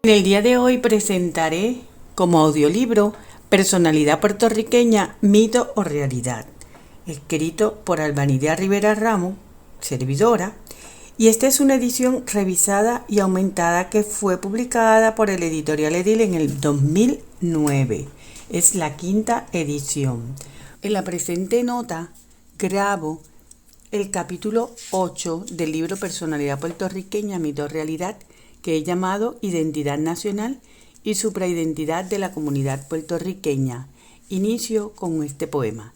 En el día de hoy presentaré como audiolibro Personalidad puertorriqueña, mito o realidad, escrito por Albanidea Rivera Ramos, servidora, y esta es una edición revisada y aumentada que fue publicada por el Editorial Edil en el 2009. Es la quinta edición. En la presente nota grabo el capítulo 8 del libro Personalidad puertorriqueña, mito o realidad, que he llamado Identidad Nacional y Supraidentidad de la Comunidad Puertorriqueña. Inicio con este poema.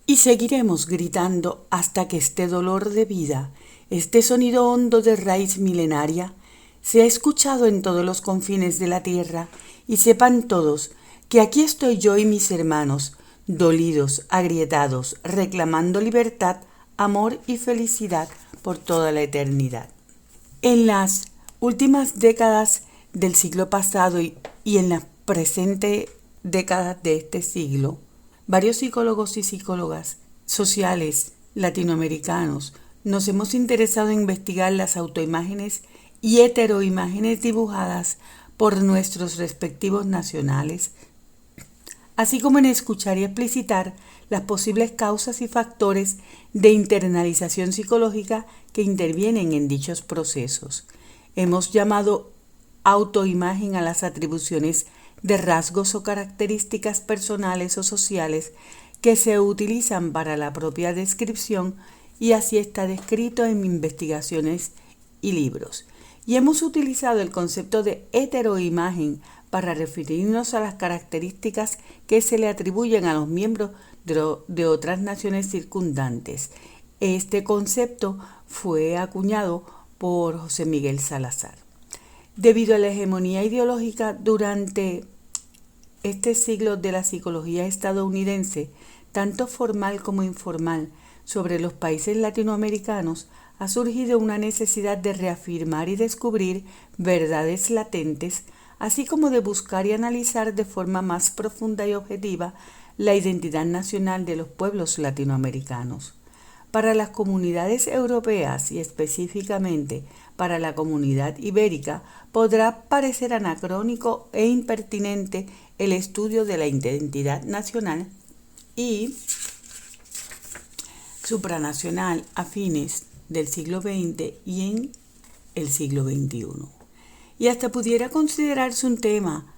Y seguiremos gritando hasta que este dolor de vida, este sonido hondo de raíz milenaria, sea escuchado en todos los confines de la tierra y sepan todos que aquí estoy yo y mis hermanos, dolidos, agrietados, reclamando libertad, amor y felicidad por toda la eternidad. En las últimas décadas del siglo pasado y en las presentes décadas de este siglo, varios psicólogos y psicólogas sociales latinoamericanos nos hemos interesado en investigar las autoimágenes y heteroimágenes dibujadas por nuestros respectivos nacionales, así como en escuchar y explicitar las posibles causas y factores de internalización psicológica que intervienen en dichos procesos. Hemos llamado autoimagen a las atribuciones de rasgos o características personales o sociales que se utilizan para la propia descripción, y así está descrito en investigaciones y libros. Y hemos utilizado el concepto de heteroimagen para referirnos a las características que se le atribuyen a los miembros de otras naciones circundantes. Este concepto fue acuñado por José Miguel Salazar. Debido a la hegemonía ideológica durante este siglo de la psicología estadounidense, tanto formal como informal, sobre los países latinoamericanos, ha surgido una necesidad de reafirmar y descubrir verdades latentes, así como de buscar y analizar de forma más profunda y objetiva la identidad nacional de los pueblos latinoamericanos. Para las comunidades europeas y específicamente para la comunidad ibérica, podrá parecer anacrónico e impertinente el estudio de la identidad nacional y supranacional a fines del siglo XX y en el siglo XXI. Y hasta pudiera considerarse un tema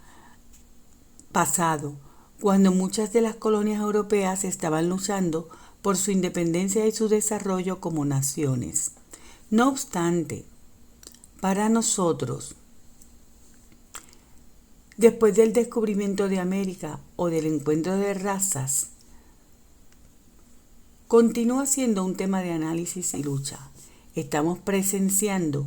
pasado, cuando muchas de las colonias europeas estaban luchando por su independencia y su desarrollo como naciones. No obstante, para nosotros, después del descubrimiento de América o del encuentro de razas, continúa siendo un tema de análisis y lucha. Estamos presenciando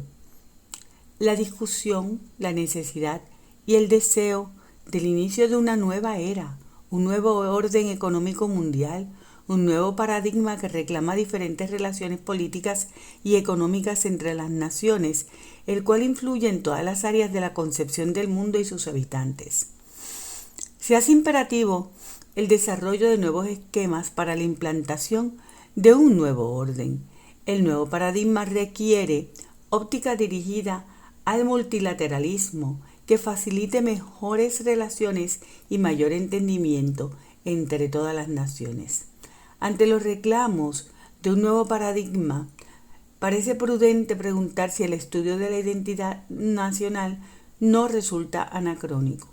la discusión, la necesidad y el deseo del inicio de una nueva era, un nuevo orden económico mundial, un nuevo paradigma que reclama diferentes relaciones políticas y económicas entre las naciones, el cual influye en todas las áreas de la concepción del mundo y sus habitantes. Se hace imperativo el desarrollo de nuevos esquemas para la implantación de un nuevo orden. El nuevo paradigma requiere óptica dirigida al multilateralismo que facilite mejores relaciones y mayor entendimiento entre todas las naciones. Ante los reclamos de un nuevo paradigma, parece prudente preguntar si el estudio de la identidad nacional no resulta anacrónico.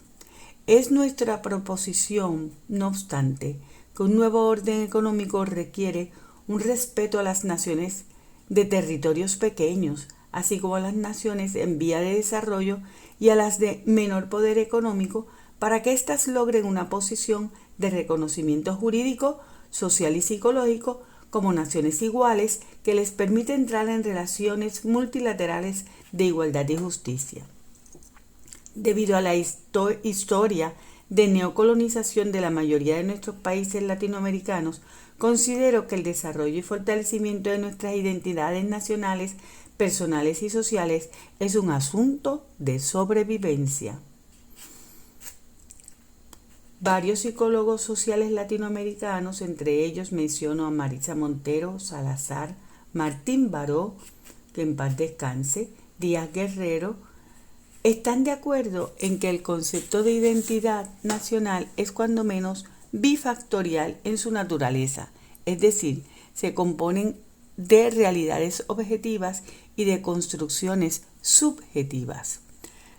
Es nuestra proposición, no obstante, que un nuevo orden económico requiere un respeto a las naciones de territorios pequeños, así como a las naciones en vía de desarrollo y a las de menor poder económico, para que éstas logren una posición de reconocimiento jurídico, social y psicológico como naciones iguales que les permite entrar en relaciones multilaterales de igualdad y justicia. Debido a la historia de neocolonización de la mayoría de nuestros países latinoamericanos, considero que el desarrollo y fortalecimiento de nuestras identidades nacionales, personales y sociales es un asunto de sobrevivencia. Varios psicólogos sociales latinoamericanos, entre ellos menciono a Marisa Montero, Salazar, Martín Baró, que en paz descanse, Díaz Guerrero, están de acuerdo en que el concepto de identidad nacional es cuando menos bifactorial en su naturaleza, es decir, se componen de realidades objetivas y de construcciones subjetivas.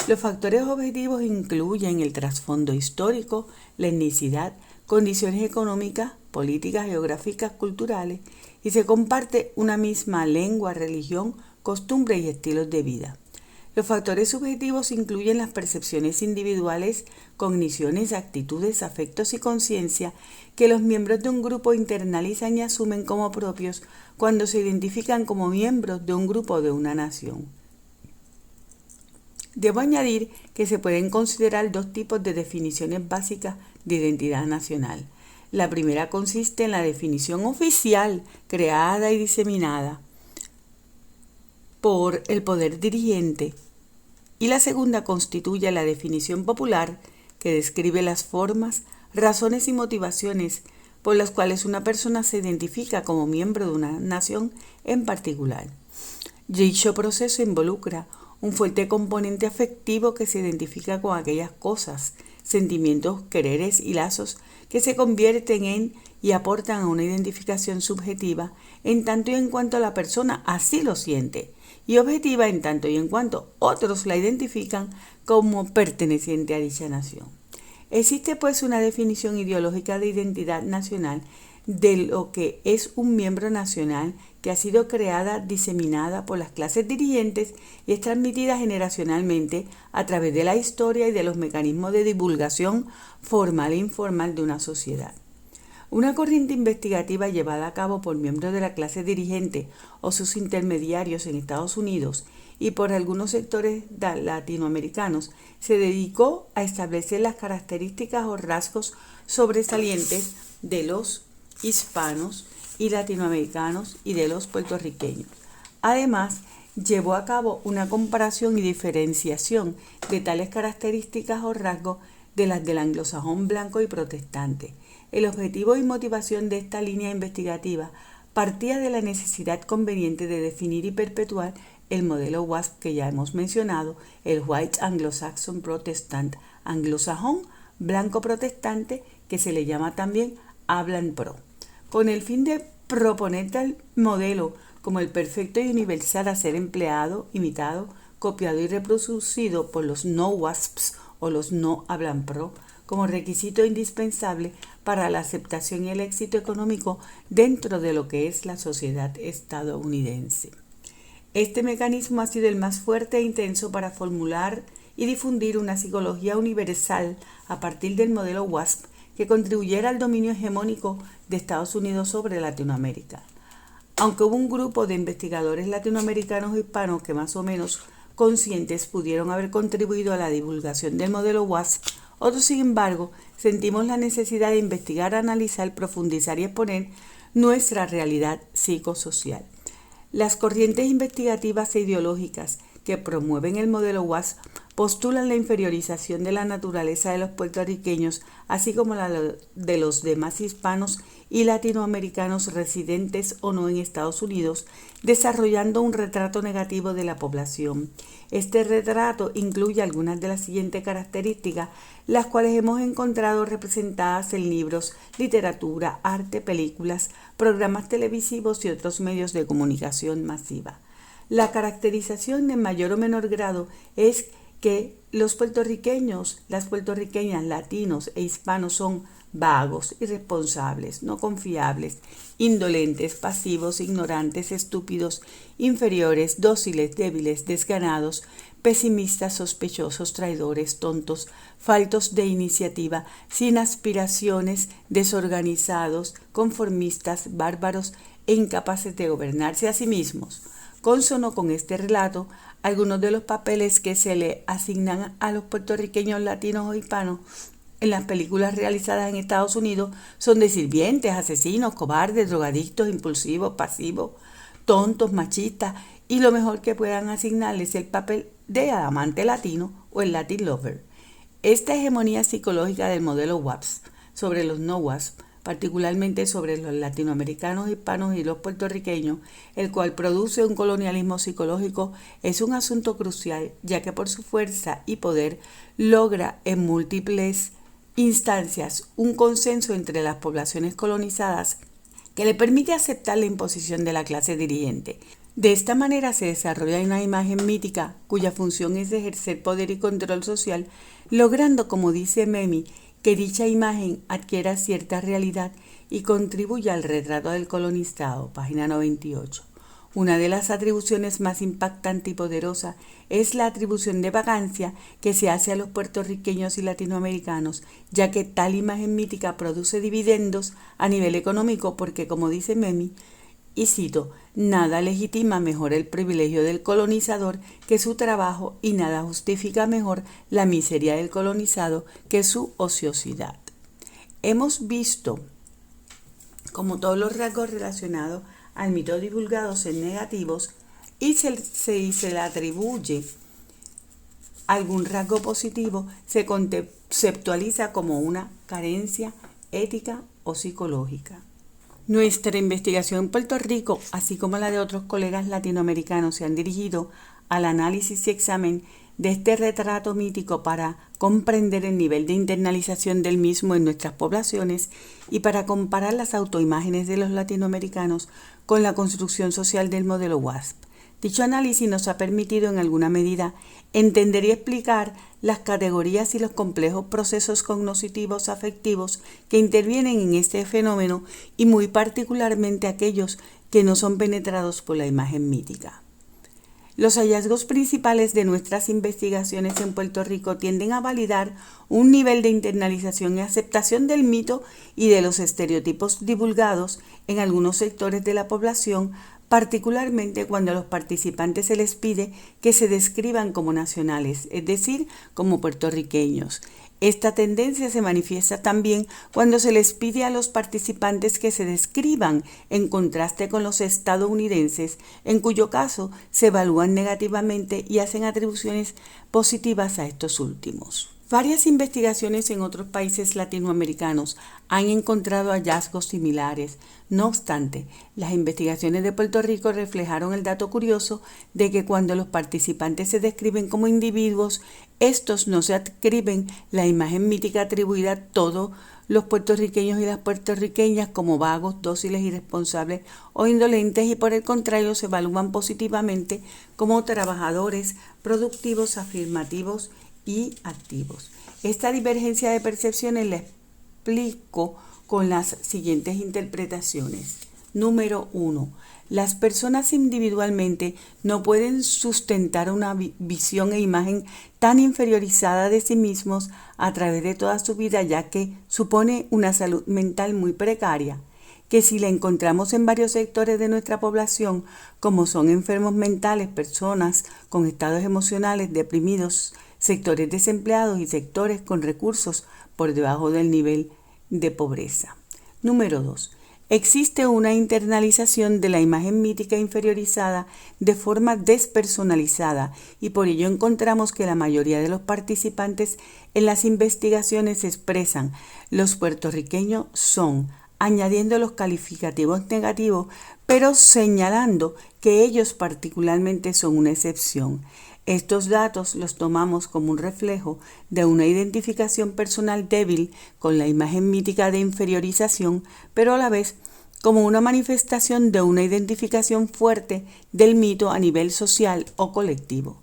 Los factores objetivos incluyen el trasfondo histórico, la etnicidad, condiciones económicas, políticas, geográficas, culturales, y se comparte una misma lengua, religión, costumbres y estilos de vida. Los factores subjetivos incluyen las percepciones individuales, cogniciones, actitudes, afectos y conciencia que los miembros de un grupo internalizan y asumen como propios cuando se identifican como miembros de un grupo o de una nación. Debo añadir que se pueden considerar dos tipos de definiciones básicas de identidad nacional. La primera consiste en la definición oficial, creada y diseminada por el poder dirigente, y la segunda constituye la definición popular que describe las formas, razones y motivaciones por las cuales una persona se identifica como miembro de una nación en particular. Dicho proceso involucra un fuerte componente afectivo que se identifica con aquellas cosas, sentimientos, quereres y lazos que se convierten en y aportan a una identificación subjetiva en tanto y en cuanto la persona así lo siente, y objetiva en tanto y en cuanto otros la identifican como perteneciente a dicha nación. Existe pues una definición ideológica de identidad nacional de lo que es un miembro nacional que ha sido creada, diseminada por las clases dirigentes y es transmitida generacionalmente a través de la historia y de los mecanismos de divulgación formal e informal de una sociedad. Una corriente investigativa llevada a cabo por miembros de la clase dirigente o sus intermediarios en Estados Unidos y por algunos sectores latinoamericanos se dedicó a establecer las características o rasgos sobresalientes de los hispanos y latinoamericanos y de los puertorriqueños. Además, llevó a cabo una comparación y diferenciación de tales características o rasgos de las del anglosajón blanco y protestante. El objetivo y motivación de esta línea investigativa partía de la necesidad conveniente de definir y perpetuar el modelo WASP que ya hemos mencionado, el White Anglo-Saxon Protestant, anglosajón blanco protestante, que se le llama también habla en pro, con el fin de proponer tal modelo como el perfecto y universal a ser empleado, imitado, copiado y reproducido por los no WASPs o los no hablan pro, como requisito indispensable para la aceptación y el éxito económico dentro de lo que es la sociedad estadounidense. Este mecanismo ha sido el más fuerte e intenso para formular y difundir una psicología universal a partir del modelo WASP que contribuyera al dominio hegemónico de Estados Unidos sobre Latinoamérica. Aunque hubo un grupo de investigadores latinoamericanos e hispanos que más o menos conscientes pudieron haber contribuido a la divulgación del modelo WASP, otros, sin embargo, sentimos la necesidad de investigar, analizar, profundizar y exponer nuestra realidad psicosocial. Las corrientes investigativas e ideológicas que promueven el modelo WASP postulan la inferiorización de la naturaleza de los puertorriqueños, así como la de los demás hispanos y latinoamericanos residentes o no en Estados Unidos, desarrollando un retrato negativo de la población. Este retrato incluye algunas de las siguientes características, las cuales hemos encontrado representadas en libros, literatura, arte, películas, programas televisivos y otros medios de comunicación masiva. La caracterización en mayor o menor grado es que los puertorriqueños, las puertorriqueñas, latinos e hispanos son vagos, irresponsables, no confiables, indolentes, pasivos, ignorantes, estúpidos, inferiores, dóciles, débiles, desganados, pesimistas, sospechosos, traidores, tontos, faltos de iniciativa, sin aspiraciones, desorganizados, conformistas, bárbaros e incapaces de gobernarse a sí mismos. Consono con este relato, algunos de los papeles que se le asignan a los puertorriqueños latinos o hispanos en las películas realizadas en Estados Unidos son de sirvientes, asesinos, cobardes, drogadictos, impulsivos, pasivos, tontos, machistas, y lo mejor que puedan asignarles el papel de amante latino o el Latin lover. Esta hegemonía psicológica del modelo WASP sobre los no WASP particularmente sobre los latinoamericanos, hispanos y los puertorriqueños, el cual produce un colonialismo psicológico, es un asunto crucial, ya que por su fuerza y poder logra en múltiples instancias un consenso entre las poblaciones colonizadas que le permite aceptar la imposición de la clase dirigente. De esta manera se desarrolla una imagen mítica cuya función es ejercer poder y control social, logrando, como dice Memmi, que dicha imagen adquiera cierta realidad y contribuya al retrato del colonizado, página 98. Una de las atribuciones más impactantes y poderosas es la atribución de vagancia que se hace a los puertorriqueños y latinoamericanos, ya que tal imagen mítica produce dividendos a nivel económico porque, como dice Memmi, y cito, nada legitima mejor el privilegio del colonizador que su trabajo y nada justifica mejor la miseria del colonizado que su ociosidad. Hemos visto como todos los rasgos relacionados al mito divulgados en negativos y se le atribuye algún rasgo positivo, se conceptualiza como una carencia ética o psicológica. Nuestra investigación en Puerto Rico, así como la de otros colegas latinoamericanos, se han dirigido al análisis y examen de este retrato mítico para comprender el nivel de internalización del mismo en nuestras poblaciones y para comparar las autoimágenes de los latinoamericanos con la construcción social del modelo WASP. Dicho análisis nos ha permitido en alguna medida entender y explicar las categorías y los complejos procesos cognitivos afectivos que intervienen en este fenómeno y muy particularmente aquellos que no son penetrados por la imagen mítica. Los hallazgos principales de nuestras investigaciones en Puerto Rico tienden a validar un nivel de internalización y aceptación del mito y de los estereotipos divulgados en algunos sectores de la población, particularmente cuando a los participantes se les pide que se describan como nacionales, es decir, como puertorriqueños. Esta tendencia se manifiesta también cuando se les pide a los participantes que se describan en contraste con los estadounidenses, en cuyo caso se evalúan negativamente y hacen atribuciones positivas a estos últimos. Varias investigaciones en otros países latinoamericanos han encontrado hallazgos similares. No obstante, las investigaciones de Puerto Rico reflejaron el dato curioso de que cuando los participantes se describen como individuos, estos no se adscriben la imagen mítica atribuida a todos los puertorriqueños y las puertorriqueñas como vagos, dóciles, irresponsables o indolentes y por el contrario se evalúan positivamente como trabajadores, productivos, afirmativos y activos. Esta divergencia de percepciones la explico con las siguientes interpretaciones. Número 1. Las personas individualmente no pueden sustentar una visión e imagen tan inferiorizada de sí mismos a través de toda su vida, ya que supone una salud mental muy precaria, que si la encontramos en varios sectores de nuestra población, como son enfermos mentales, personas con estados emocionales deprimidos, sectores desempleados y sectores con recursos por debajo del nivel de pobreza. Número 2. Existe una internalización de la imagen mítica inferiorizada de forma despersonalizada y por ello encontramos que la mayoría de los participantes en las investigaciones expresan los puertorriqueños son, añadiendo los calificativos negativos, pero señalando que ellos particularmente son una excepción. Estos datos los tomamos como un reflejo de una identificación personal débil con la imagen mítica de inferiorización, pero a la vez como una manifestación de una identificación fuerte del mito a nivel social o colectivo.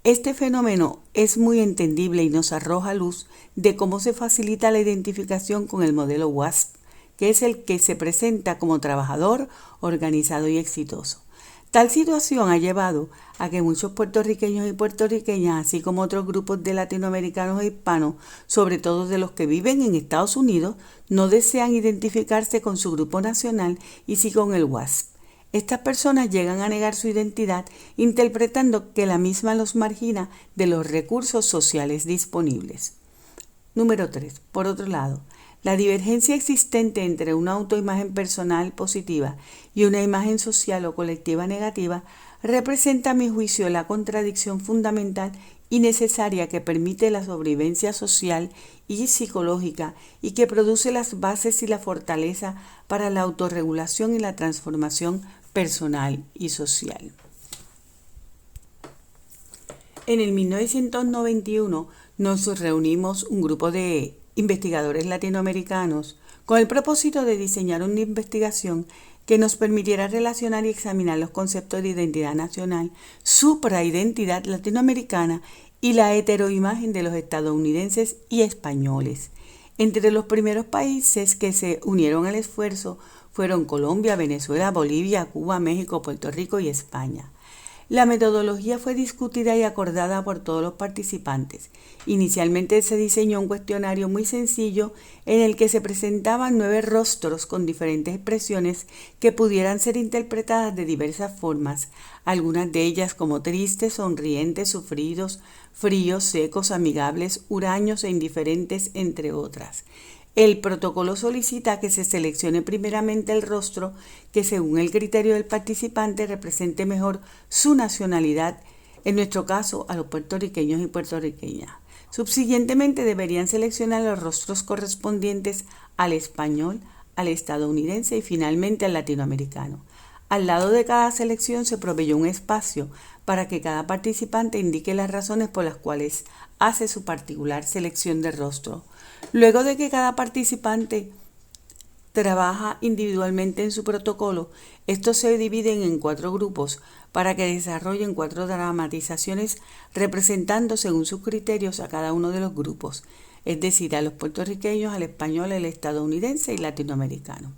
Este fenómeno es muy entendible y nos arroja luz de cómo se facilita la identificación con el modelo WASP, que es el que se presenta como trabajador, organizado y exitoso. Tal situación ha llevado a que muchos puertorriqueños y puertorriqueñas, así como otros grupos de latinoamericanos e hispanos, sobre todo de los que viven en Estados Unidos, no desean identificarse con su grupo nacional y sí con el WASP. Estas personas llegan a negar su identidad interpretando que la misma los margina de los recursos sociales disponibles. Número 3. Por otro lado, la divergencia existente entre una autoimagen personal positiva y una imagen social o colectiva negativa representa a mi juicio la contradicción fundamental y necesaria que permite la sobrevivencia social y psicológica y que produce las bases y la fortaleza para la autorregulación y la transformación personal y social. En el 1991 nos reunimos un grupo de investigadores latinoamericanos con el propósito de diseñar una investigación que nos permitiera relacionar y examinar los conceptos de identidad nacional, supraidentidad latinoamericana y la heteroimagen de los estadounidenses y españoles. Entre los primeros países que se unieron al esfuerzo fueron Colombia, Venezuela, Bolivia, Cuba, México, Puerto Rico y España. La metodología fue discutida y acordada por todos los participantes. Inicialmente se diseñó un cuestionario muy sencillo en el que se presentaban 9 rostros con diferentes expresiones que pudieran ser interpretadas de diversas formas, algunas de ellas como tristes, sonrientes, sufridos, fríos, secos, amigables, huraños e indiferentes, entre otras. El protocolo solicita que se seleccione primeramente el rostro que, según el criterio del participante, represente mejor su nacionalidad, en nuestro caso a los puertorriqueños y puertorriqueñas. Subsiguientemente deberían seleccionar los rostros correspondientes al español, al estadounidense y finalmente al latinoamericano. Al lado de cada selección se proveyó un espacio para que cada participante indique las razones por las cuales hace su particular selección de rostro. Luego de que cada participante trabaja individualmente en su protocolo, estos se dividen en 4 grupos para que desarrollen 4 dramatizaciones representando según sus criterios a cada uno de los grupos, es decir, a los puertorriqueños, al español, al estadounidense y latinoamericano.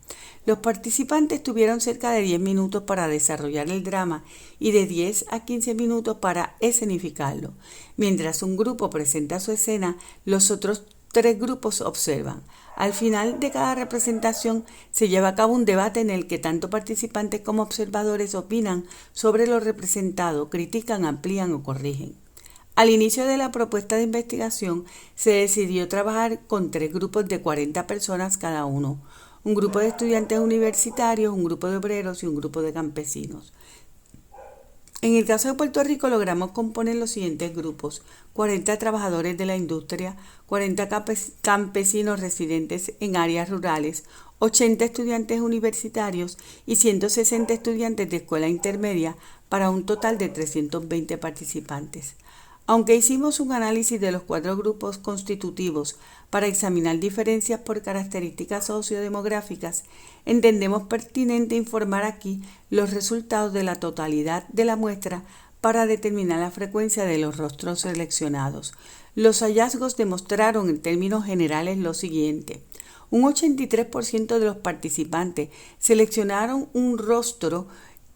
Los participantes tuvieron cerca de 10 minutos para desarrollar el drama y de 10 a 15 minutos para escenificarlo. Mientras un grupo presenta su escena, los otros 3 grupos observan. Al final de cada representación se lleva a cabo un debate en el que tanto participantes como observadores opinan sobre lo representado, critican, amplían o corrigen. Al inicio de la propuesta de investigación se decidió trabajar con 3 grupos de 40 personas cada uno, un grupo de estudiantes universitarios, un grupo de obreros y un grupo de campesinos. En el caso de Puerto Rico logramos componer los siguientes grupos: 40 trabajadores de la industria, 40 campesinos residentes en áreas rurales, 80 estudiantes universitarios y 160 estudiantes de escuela intermedia, para un total de 320 participantes. Aunque hicimos un análisis de los 4 grupos constitutivos para examinar diferencias por características sociodemográficas, entendemos pertinente informar aquí los resultados de la totalidad de la muestra para determinar la frecuencia de los rostros seleccionados. Los hallazgos demostraron en términos generales lo siguiente: un 83% de los participantes seleccionaron un rostro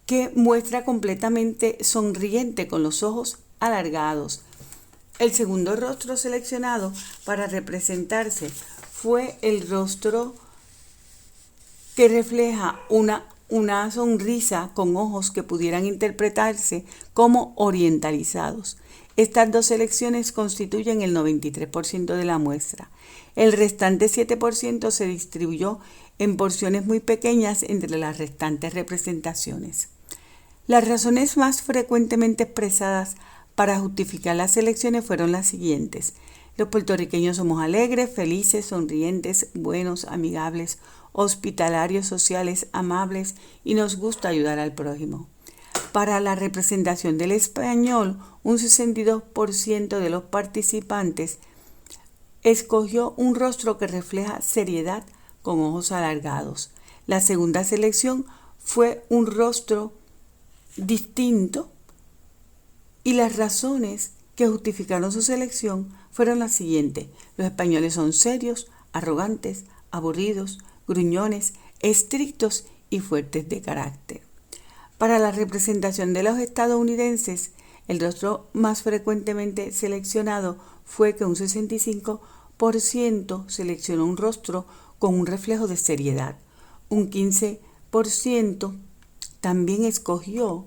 que muestra completamente sonriente con los ojos alargados. El segundo rostro seleccionado para representarse fue el rostro que refleja una sonrisa con ojos que pudieran interpretarse como orientalizados. Estas 2 selecciones constituyen el 93% de la muestra. El restante 7% se distribuyó en porciones muy pequeñas entre las restantes representaciones. Las razones más frecuentemente expresadas para justificar las elecciones fueron las siguientes: los puertorriqueños somos alegres, felices, sonrientes, buenos, amigables, hospitalarios, sociales, amables y nos gusta ayudar al prójimo. Para la representación del español, un 62% de los participantes escogió un rostro que refleja seriedad con ojos alargados. La segunda selección fue un rostro distinto y las razones que justificaron su selección fueron las siguientes: los españoles son serios, arrogantes, aburridos, gruñones, estrictos y fuertes de carácter. Para la representación de los estadounidenses, el rostro más frecuentemente seleccionado fue que un 65% seleccionó un rostro con un reflejo de seriedad. Un 15% también escogió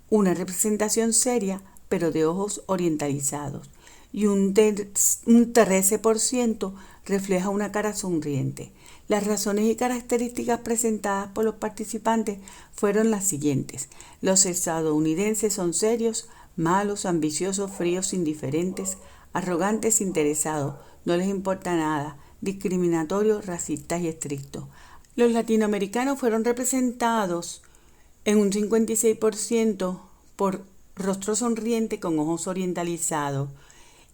una representación seria, pero de ojos orientalizados, y un 13% refleja una cara sonriente. Las razones y características presentadas por los participantes fueron las siguientes: los estadounidenses son serios, malos, ambiciosos, fríos, indiferentes, arrogantes, interesados, no les importa nada, discriminatorios, racistas y estrictos. Los latinoamericanos fueron representados en un 56% por rostro sonriente con ojos orientalizados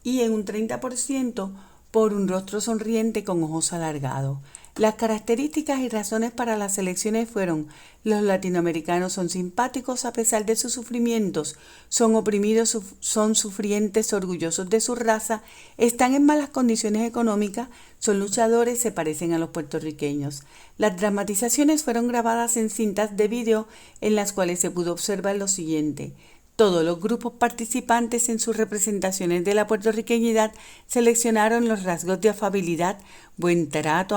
y en un 30% por un rostro sonriente con ojos alargados. Las características y razones para las elecciones fueron: los latinoamericanos son simpáticos a pesar de sus sufrimientos, son oprimidos, son sufrientes, orgullosos de su raza, están en malas condiciones económicas, son luchadores, se parecen a los puertorriqueños. Las dramatizaciones fueron grabadas en cintas de video en las cuales se pudo observar lo siguiente: todos los grupos participantes en sus representaciones de la puertorriqueñidad seleccionaron los rasgos de afabilidad, buen trato,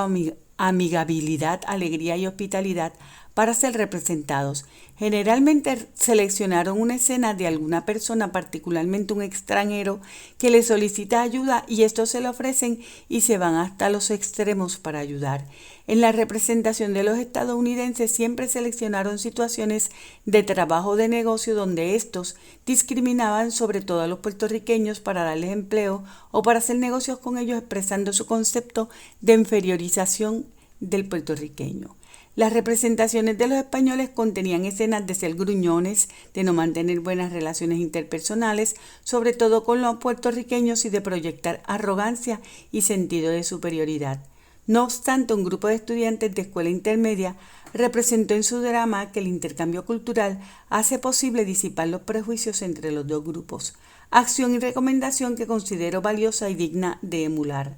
amigabilidad, alegría y hospitalidad para ser representados. Generalmente seleccionaron una escena de alguna persona, particularmente un extranjero, que les solicita ayuda y estos se le ofrecen y se van hasta los extremos para ayudar. En la representación de los estadounidenses siempre seleccionaron situaciones de trabajo o de negocio donde estos discriminaban sobre todo a los puertorriqueños para darles empleo o para hacer negocios con ellos, expresando su concepto de inferiorización del puertorriqueño. Las representaciones de los españoles contenían escenas de ser gruñones, de no mantener buenas relaciones interpersonales, sobre todo con los puertorriqueños, y de proyectar arrogancia y sentido de superioridad. No obstante, un grupo de estudiantes de escuela intermedia representó en su drama que el intercambio cultural hace posible disipar los prejuicios entre los dos grupos, acción y recomendación que considero valiosa y digna de emular.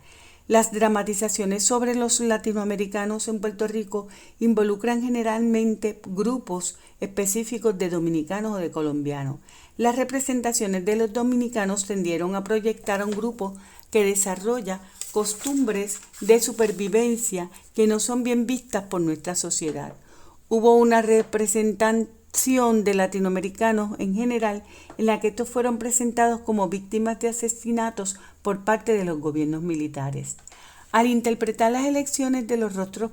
Las dramatizaciones sobre los latinoamericanos en Puerto Rico involucran generalmente grupos específicos de dominicanos o de colombianos. Las representaciones de los dominicanos tendieron a proyectar a un grupo que desarrolla costumbres de supervivencia que no son bien vistas por nuestra sociedad. Hubo una representación de latinoamericanos en general en la que estos fueron presentados como víctimas de asesinatos por parte de los gobiernos militares. Al interpretar las elecciones de los rostros,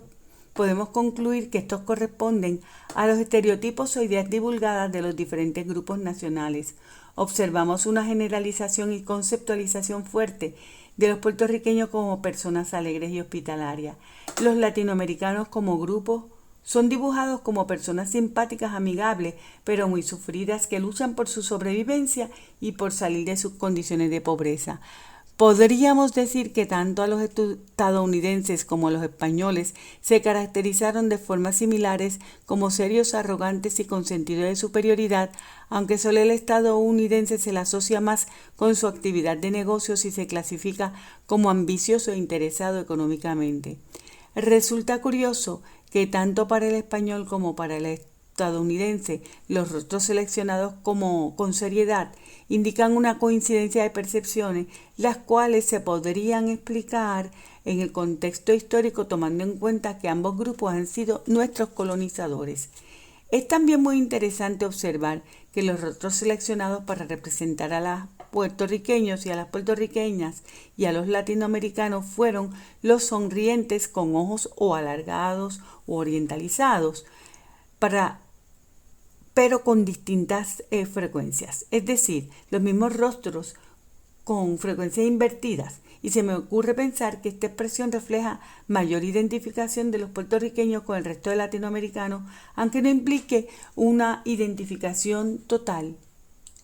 podemos concluir que estos corresponden a los estereotipos o ideas divulgadas de los diferentes grupos nacionales. Observamos una generalización y conceptualización fuerte de los puertorriqueños como personas alegres y hospitalarias. Los latinoamericanos como grupo son dibujados como personas simpáticas, amigables, pero muy sufridas, que luchan por su sobrevivencia y por salir de sus condiciones de pobreza. Podríamos decir que tanto a los estadounidenses como a los españoles se caracterizaron de formas similares como serios, arrogantes y con sentido de superioridad, aunque solo el estadounidense se le asocia más con su actividad de negocios y se clasifica como ambicioso e interesado económicamente. Resulta curioso que tanto para el español como para el estadounidense los rostros seleccionados con seriedad indican una coincidencia de percepciones, las cuales se podrían explicar en el contexto histórico, tomando en cuenta que ambos grupos han sido nuestros colonizadores. Es también muy interesante observar que los rostros seleccionados para representar a los puertorriqueños y a las puertorriqueñas y a los latinoamericanos fueron los sonrientes con ojos o alargados o orientalizados, pero con distintas frecuencias, es decir, los mismos rostros con frecuencias invertidas, y se me ocurre pensar que esta expresión refleja mayor identificación de los puertorriqueños con el resto de latinoamericanos, aunque no implique una identificación total,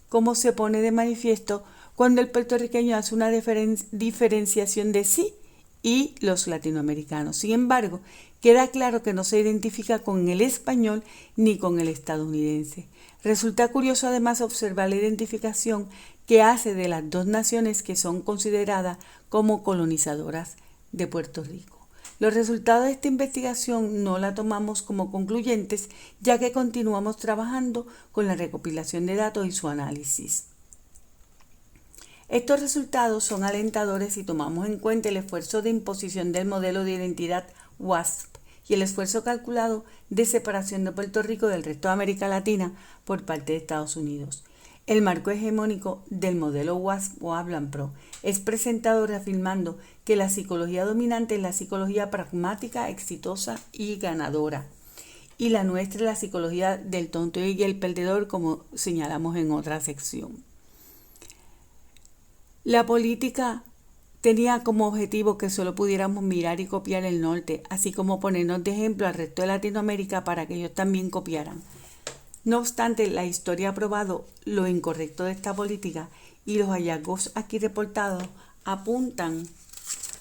como se pone de manifiesto cuando el puertorriqueño hace una diferenciación de sí y los latinoamericanos. Sin embargo, queda claro que no se identifica con el español ni con el estadounidense. Resulta curioso además observar la identificación que hace de las dos naciones que son consideradas como colonizadoras de Puerto Rico. Los resultados de esta investigación no la tomamos como concluyentes, ya que continuamos trabajando con la recopilación de datos y su análisis. Estos resultados son alentadores si tomamos en cuenta el esfuerzo de imposición del modelo de identidad WASP y el esfuerzo calculado de separación de Puerto Rico del resto de América Latina por parte de Estados Unidos. El marco hegemónico del modelo WASP o ABLANPRO es presentado reafirmando que la psicología dominante es la psicología pragmática, exitosa y ganadora, y la nuestra es la psicología del tonto y el perdedor, como señalamos en otra sección. La política tenía como objetivo que solo pudiéramos mirar y copiar el norte, así como ponernos de ejemplo al resto de Latinoamérica para que ellos también copiaran. No obstante, la historia ha probado lo incorrecto de esta política y los hallazgos aquí reportados apuntan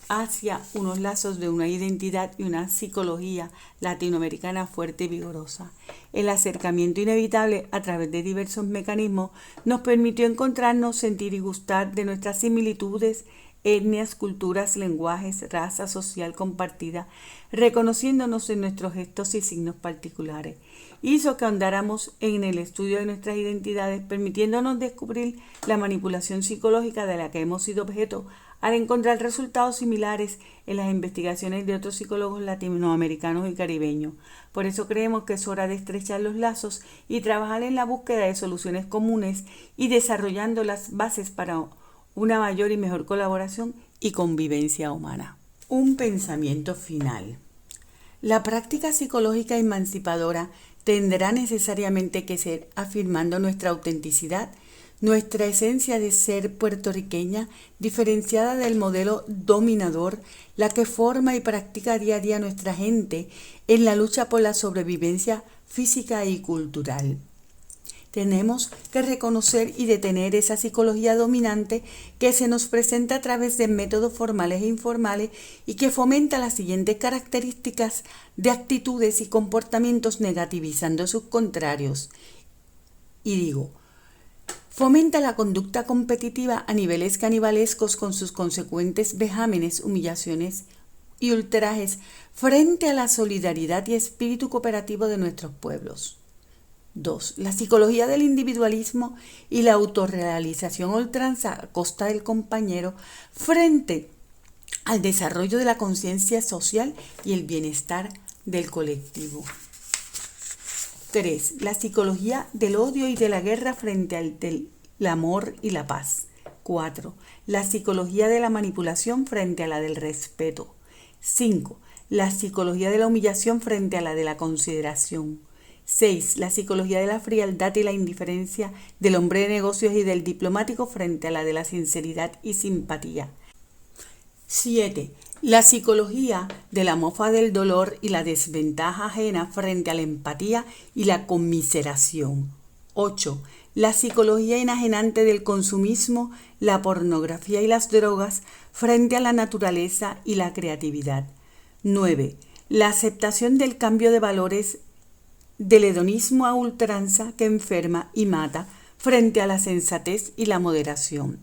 hacia unos lazos de una identidad y una psicología latinoamericana fuerte y vigorosa. El acercamiento inevitable a través de diversos mecanismos nos permitió encontrarnos, sentir y gustar de nuestras similitudes, etnias, culturas, lenguajes, raza social compartida, reconociéndonos en nuestros gestos y signos particulares. Hizo que ahondáramos en el estudio de nuestras identidades, permitiéndonos descubrir la manipulación psicológica de la que hemos sido objeto al encontrar resultados similares en las investigaciones de otros psicólogos latinoamericanos y caribeños. Por eso creemos que es hora de estrechar los lazos y trabajar en la búsqueda de soluciones comunes y desarrollando las bases para una mayor y mejor colaboración y convivencia humana. Un pensamiento final. La práctica psicológica emancipadora tendrá necesariamente que ser afirmando nuestra autenticidad, nuestra esencia de ser puertorriqueña, diferenciada del modelo dominador, la que forma y practica día a día nuestra gente en la lucha por la sobrevivencia física y cultural. Tenemos que reconocer y detener esa psicología dominante que se nos presenta a través de métodos formales e informales y que fomenta las siguientes características de actitudes y comportamientos negativizando sus contrarios. Fomenta la conducta competitiva a niveles canibalescos con sus consecuentes vejámenes, humillaciones y ultrajes frente a la solidaridad y espíritu cooperativo de nuestros pueblos. 2. La psicología del individualismo y la autorrealización a ultranza a costa del compañero frente al desarrollo de la conciencia social y el bienestar del colectivo. 3. La psicología del odio y de la guerra frente al del amor y la paz. 4. La psicología de la manipulación frente a la del respeto. 5. La psicología de la humillación frente a la de la consideración. 6. La psicología de la frialdad y la indiferencia del hombre de negocios y del diplomático frente a la de la sinceridad y simpatía. 7. La psicología de la mofa del dolor y la desventaja ajena frente a la empatía y la conmiseración. 8. La psicología enajenante del consumismo, la pornografía y las drogas frente a la naturaleza y la creatividad. 9. La aceptación del cambio de valores del hedonismo a ultranza que enferma y mata frente a la sensatez y la moderación.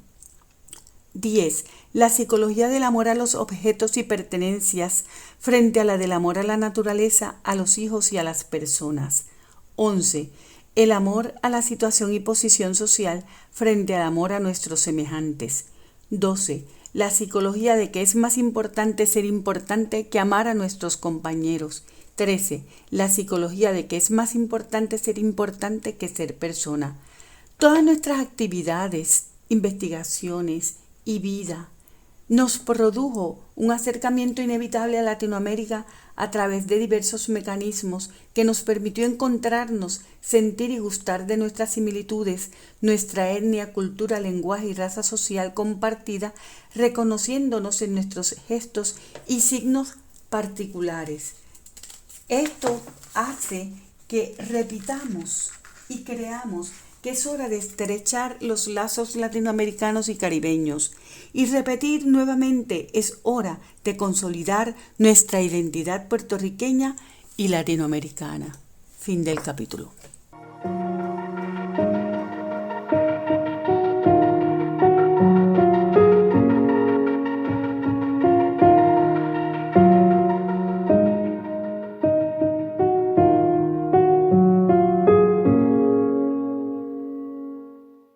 10. La psicología del amor a los objetos y pertenencias frente a la del amor a la naturaleza, a los hijos y a las personas. 11. El amor a la situación y posición social frente al amor a nuestros semejantes. 12. La psicología de que es más importante ser importante que amar a nuestros compañeros. 13. La psicología de que es más importante ser importante que ser persona. Todas nuestras actividades, investigaciones y vida nos produjo un acercamiento inevitable a Latinoamérica a través de diversos mecanismos que nos permitió encontrarnos, sentir y gustar de nuestras similitudes, nuestra etnia, cultura, lenguaje y raza social compartida, reconociéndonos en nuestros gestos y signos particulares. Esto hace que repitamos y creamos que es hora de estrechar los lazos latinoamericanos y caribeños y repetir nuevamente es hora de consolidar nuestra identidad puertorriqueña y latinoamericana. Fin del capítulo.